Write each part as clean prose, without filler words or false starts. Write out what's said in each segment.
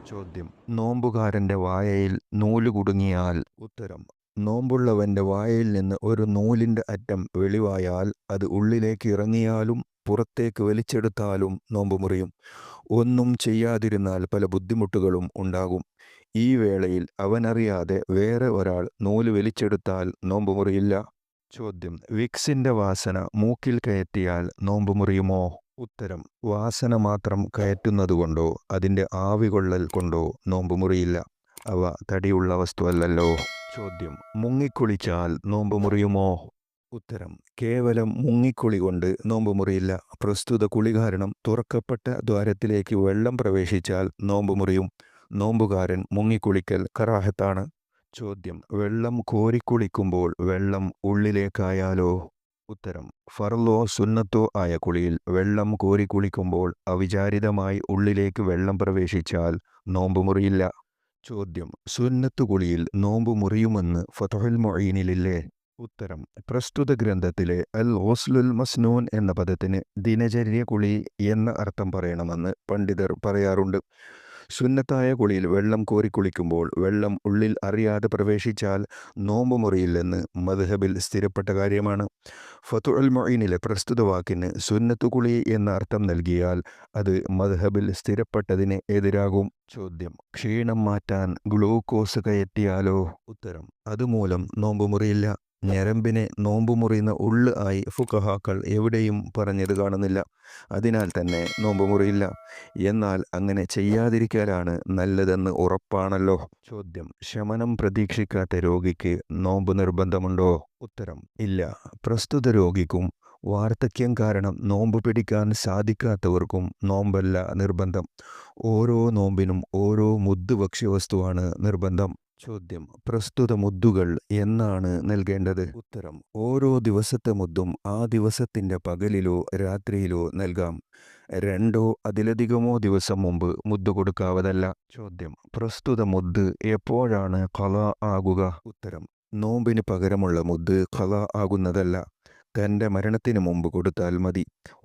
ചോദ്യം: നോമ്പുകാരന്റെ വായയിൽ നൂല് കുടുങ്ങിയാൽ? ഉത്തരം: നോമ്പുള്ളവന്റെ വായയിൽ നിന്ന് ഒരു നൂലിന്റെ അറ്റം വെളിവായാൽ അത് ഉള്ളിലേക്ക് ഇറങ്ങിയാലും പുറത്തേക്ക് വലിച്ചെടുത്താലും നോമ്പ് മുറിയും. ഒന്നും ചെയ്യാതിരുന്നാൽ പല ബുദ്ധിമുട്ടുകളും ഉണ്ടാകും. ഈ വേളയിൽ അവനറിയാതെ വേറെ ഒരാൾ നൂല് വലിച്ചെടുത്താൽ നോമ്പ് മുറിയില്ല. ചോദ്യം: വിക്സിന്റെ വാസന മൂക്കിൽ കയറ്റിയാൽ നോമ്പ് മുറിയുമോ? ഉത്തരം: വാസന മാത്രം കയറ്റുന്നതുകൊണ്ടോ അതിൻ്റെ ആവി കൊള്ളൽ കൊണ്ടോ നോമ്പ് മുറിയില്ല. അവ തടിയുള്ള വസ്തുവല്ലല്ലോ. ചോദ്യം: മുങ്ങിക്കുളിച്ചാൽ നോമ്പ് മുറിയുമോ? ഉത്തരം: കേവലം മുങ്ങിക്കുളി കൊണ്ട് നോമ്പ് മുറിയില്ല. പ്രസ്തുത കുളി കാരണം തുറക്കപ്പെട്ട ദ്വാരത്തിലേക്ക് വെള്ളം പ്രവേശിച്ചാൽ നോമ്പ് മുറിയും. നോമ്പുകാരൻ മുങ്ങിക്കുളിക്കൽ കറാഹത്താണ്. ചോദ്യം: വെള്ളം കോരിക്കുളിക്കുമ്പോൾ വെള്ളം ഉള്ളിലേക്കായാലോ? ഉത്തരം: ഫർളോ സുന്നത്തോ ആയ കുളിയിൽ വെള്ളം കോരി കുളിക്കുമ്പോൾ അവിചാരിതമായി ഉള്ളിലേക്ക് വെള്ളം പ്രവേശിച്ചാൽ നോമ്പ് മുറിയില്ല. ചോദ്യം: സുന്നത്ത് കുളിയിൽ നോമ്പ് മുറിയുമെന്ന് ഫത്ഹുൽ മുഈനിലില്ലേ? ഉത്തരം: പ്രസ്തുത ഗ്രന്ഥത്തിലെ അൽ ഗുസ്ലുൽ മസ്നൂൻ എന്ന പദത്തിന് ദിനചര്യ കുളി എന്ന അർത്ഥം പറയണമെന്ന് പണ്ഡിതർ പറയാറുണ്ട്. സുന്നത്തായ കുളിയിൽ വെള്ളം കോരി കുളിക്കുമ്പോൾ വെള്ളം ഉള്ളിൽ അറിയാതെ പ്രവേശിച്ചാൽ നോമ്പ് മുറിയില്ലെന്ന് മദ്ഹബിൽ സ്ഥിരപ്പെട്ട കാര്യമാണ്. ഫത്ഹുൽ മുഈനിലെ പ്രസ്തുത വാക്കിന് സുന്നത്ത് കുളി എന്ന അർത്ഥം നൽകിയാൽ അത് മദ്ഹബിൽ സ്ഥിരപ്പെട്ടതിന് എതിരാകും. ചോദ്യം: ക്ഷീണം മാറ്റാൻ ഗ്ലൂക്കോസ് കയറ്റിയാലോ? ഉത്തരം: അതുമൂലം നോമ്പ് മുറിയില്ല. ഞരമ്പിനെ നോമ്പ് മുറിയുന്ന ഉള്ള് ആയി ഫുഖഹാക്കൾ എവിടെയും പറഞ്ഞത് കാണുന്നില്ല. അതിനാൽ തന്നെ നോമ്പ് മുറിയില്ല. എന്നാൽ അങ്ങനെ ചെയ്യാതിരിക്കലാണ് നല്ലതെന്ന് ഉറപ്പാണല്ലോ. ചോദ്യം: ശമനം പ്രതീക്ഷിക്കാത്ത രോഗിക്ക് നോമ്പ് നിർബന്ധമുണ്ടോ? ഉത്തരം: ഇല്ല. പ്രസ്തുത രോഗിക്കും വാർദ്ധക്യം കാരണം നോമ്പ് പിടിക്കാൻ സാധിക്കാത്തവർക്കും നോമ്പല്ല നിർബന്ധം. ഓരോ നോമ്പിനും ഓരോ മുദ്ദ് ഭക്ഷ്യവസ്തുവാണ് നിർബന്ധം. ചോദ്യം: പ്രസ്തുത മുദ്ദുകൾ എന്നാണ് നൽകേണ്ടത്? ഉത്തരം: ഓരോ ദിവസത്തെ മുദ്ദും ആ ദിവസത്തിൻ്റെ പകലിലോ രാത്രിയിലോ നൽകാം. രണ്ടോ അതിലധികമോ ദിവസം മുമ്പ് മുദ്ദ് കൊടുക്കാവതല്ല. ചോദ്യം: പ്രസ്തുത മുദ്ദ് എപ്പോഴാണ് ഖളാ ആകുക? ഉത്തരം: നോമ്പിന് പകരമുള്ള മുദ്ദ് ഖളാ ആകുന്നതല്ല. തൻ്റെ മരണത്തിന് മുമ്പ് കൊടുത്താൽ മതി.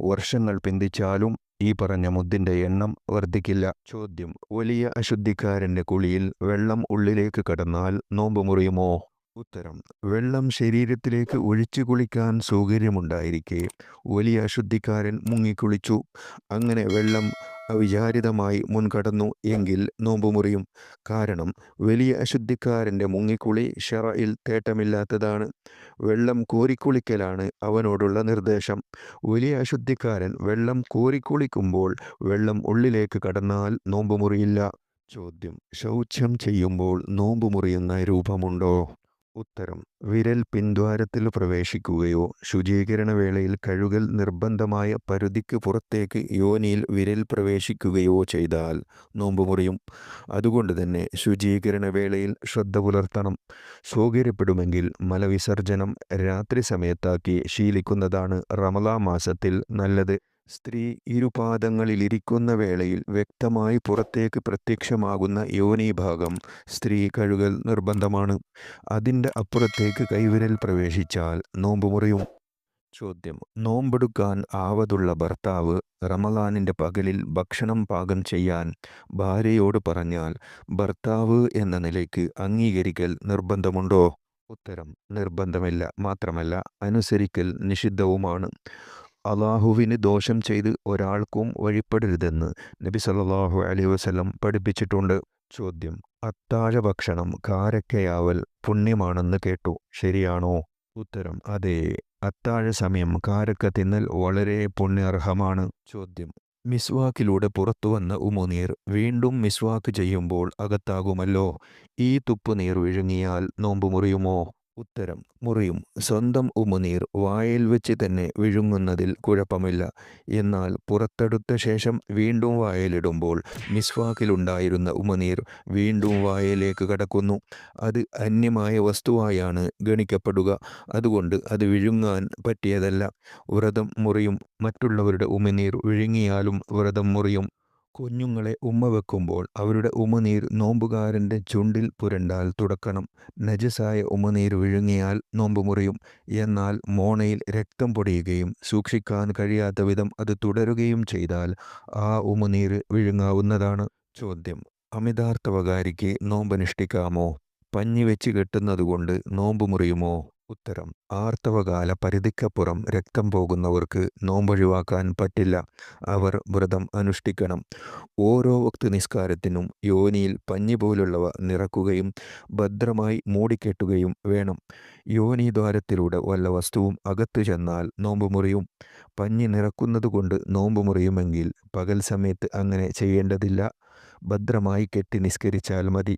വർഷങ്ങൾ പിന്തിച്ചാലും ഈ പറഞ്ഞ മുദ്ദിൻ്റെ എണ്ണം വർദ്ധിക്കില്ല. ചോദ്യം: വലിയ അശുദ്ധിക്കാരൻ്റെ കുളിയിൽ വെള്ളം ഉള്ളിലേക്ക് കടന്നാൽ നോമ്പ് മുറിയുമോ? ഉത്തരം: വെള്ളം ശരീരത്തിലേക്ക് ഒഴിച്ചു കുളിക്കാൻ സൗകര്യമുണ്ടായിരിക്കെ വലിയ അശുദ്ധിക്കാരൻ മുങ്ങിക്കുളിച്ചു. അങ്ങനെ വെള്ളം അവിചാരിതമായി മുൻകടന്നു എങ്കിൽ നോമ്പ് മുറിയും. കാരണം വലിയ അശുദ്ധിക്കാരൻ്റെ മുങ്ങിക്കുളി ശറഇൽ തേട്ടമില്ലാത്തതാണ്. വെള്ളം കോരിക്കുളിക്കലാണ് അവനോടുള്ള നിർദ്ദേശം. വലിയ അശുദ്ധിക്കാരൻ വെള്ളം കോരിക്കുളിക്കുമ്പോൾ വെള്ളം ഉള്ളിലേക്ക് കടന്നാൽ നോമ്പ് മുറിയില്ല. ചോദ്യം: ശൗച്യം ചെയ്യുമ്പോൾ നോമ്പ് മുറിയുന്ന രൂപമുണ്ടോ? ഉത്തരം: വിരൽ പിന്ദ്വാരത്തിൽ പ്രവേശിക്കുകയോ ശുചീകരണ വേളയിൽ കഴുകൽ നിർബന്ധമായ പരിധിക്ക് പുറത്തേക്ക് യോനിയിൽ വിരൽ പ്രവേശിക്കുകയോ ചെയ്താൽ നോമ്പ് മുറിയും. അതുകൊണ്ട് തന്നെ ശുചീകരണ വേളയിൽ ശ്രദ്ധ പുലർത്തണം. സൗകര്യപ്പെടുമെങ്കിൽ മലവിസർജനം രാത്രി സമയത്താക്കി ശീലിക്കുന്നതാണ് റമളാൻ മാസത്തിൽ നല്ലത്. സ്ത്രീ ഇരുപാദങ്ങളിലിരിക്കുന്ന വേളയിൽ വ്യക്തമായി പുറത്തേക്ക് പ്രത്യക്ഷമാകുന്ന യോനീഭാഗം സ്ത്രീ കഴുകൽ നിർബന്ധമാണ്. അതിൻ്റെ അപ്പുറത്തേക്ക് കൈവിരൽ പ്രവേശിച്ചാൽ നോമ്പ് മുറിയും. ചോദ്യം: നോമ്പെടുക്കാൻ ആവതുള്ള ഭർത്താവ് റമളാനിൻ്റെ പകലിൽ ഭക്ഷണം പാകം ചെയ്യാൻ ഭാര്യയോട് പറഞ്ഞാൽ ഭർത്താവ് എന്ന നിലയ്ക്ക് അംഗീകരിക്കൽ നിർബന്ധമുണ്ടോ? ഉത്തരം: നിർബന്ധമില്ല. മാത്രമല്ല അനുസരിക്കൽ നിഷിദ്ധവുമാണ്. അള്ളാഹുവിന് ദോഷം ചെയ്ത് ഒരാൾക്കും വഴിപ്പെടരുതെന്ന് നബി സല്ലല്ലാഹു അലൈഹി വസല്ലം പഠിപ്പിച്ചിട്ടുണ്ട്. ചോദ്യം: അത്താഴ ഭക്ഷണം കാരക്കയാവൽ പുണ്യമാണെന്ന് കേട്ടു, ശരിയാണോ? ഉത്തരം: അതെ. അത്താഴ സമയം കാരക്ക തിന്നൽ വളരെ പുണ്യാർഹമാണ്. ചോദ്യം: മിസ്വാക്കിലൂടെ പുറത്തുവന്ന ഉമിനീർ വീണ്ടും മിസ്വാക്ക് ചെയ്യുമ്പോൾ അകത്താകുമല്ലോ. ഈ തുപ്പുനീർ വിഴുങ്ങിയാൽ നോമ്പ് മുറിയുമോ? ഉത്തരം: മുറിയും. സ്വന്തം ഉമിനീർ വായിൽ വെച്ച് തന്നെ വിഴുങ്ങുന്നതിൽ കുഴപ്പമില്ല. എന്നാൽ പുറത്തെടുത്ത ശേഷം വീണ്ടും വായിലിടുമ്പോൾ മിസ്വാക്കിലുണ്ടായിരുന്ന ഉമിനീർ വീണ്ടും വായിലേക്ക് കടക്കുന്നു. അത് അന്യമായ വസ്തുവായാണ് ഗണിക്കപ്പെടുക. അതുകൊണ്ട് അത് വിഴുങ്ങാൻ പറ്റിയതല്ല. വ്രതം മുറിയും. മറ്റുള്ളവരുടെ ഉമിനീർ വിഴുങ്ങിയാലും വ്രതം മുറിയും. കുഞ്ഞുങ്ങളെ ഉമ്മ വെക്കുമ്പോൾ അവരുടെ ഉമിനീർ നോമ്പുകാരൻ്റെ ചുണ്ടിൽ പുരണ്ടാൽ തുടക്കണം. നജസായ ഉമിനീർ വിഴുങ്ങിയാൽ നോമ്പ് മുറിയും. എന്നാൽ മോണയിൽ രക്തം പൊടിയുകയും സൂക്ഷിക്കാൻ കഴിയാത്ത വിധം അത് തുടരുകയും ചെയ്താൽ ആ ഉമിനീർ വിഴുങ്ങാവുന്നതാണ്. ചോദ്യം: അമിതാർത്തവകാരിക്ക് നോമ്പനുഷ്ഠിക്കാമോ? പഞ്ഞി വെച്ച് കെട്ടുന്നതുകൊണ്ട് നോമ്പ് മുറിയുമോ? ഉത്തരം: ആർത്തവകാല പരിധിക്കപ്പുറം രക്തം പോകുന്നവർക്ക് നോമ്പൊഴിവാക്കാൻ പറ്റില്ല. അവർ വ്രതം അനുഷ്ഠിക്കണം. ഓരോ വക്ത് നിസ്കാരത്തിനും യോനിയിൽ പഞ്ഞി പോലുള്ളവ നിറക്കുകയും ഭദ്രമായി മൂടിക്കെട്ടുകയും വേണം. യോനിദ്വാരത്തിലൂടെ വല്ല വസ്തുവും അകത്തു ചെന്നാൽ നോമ്പ് മുറിയും. പഞ്ഞി നിറക്കുന്നതുകൊണ്ട് നോമ്പ് മുറിയുമെങ്കിൽ പകൽ സമയത്ത് അങ്ങനെ ചെയ്യേണ്ടതില്ല. ഭദ്രമായി കെട്ടി നിസ്കരിച്ചാൽ മതി.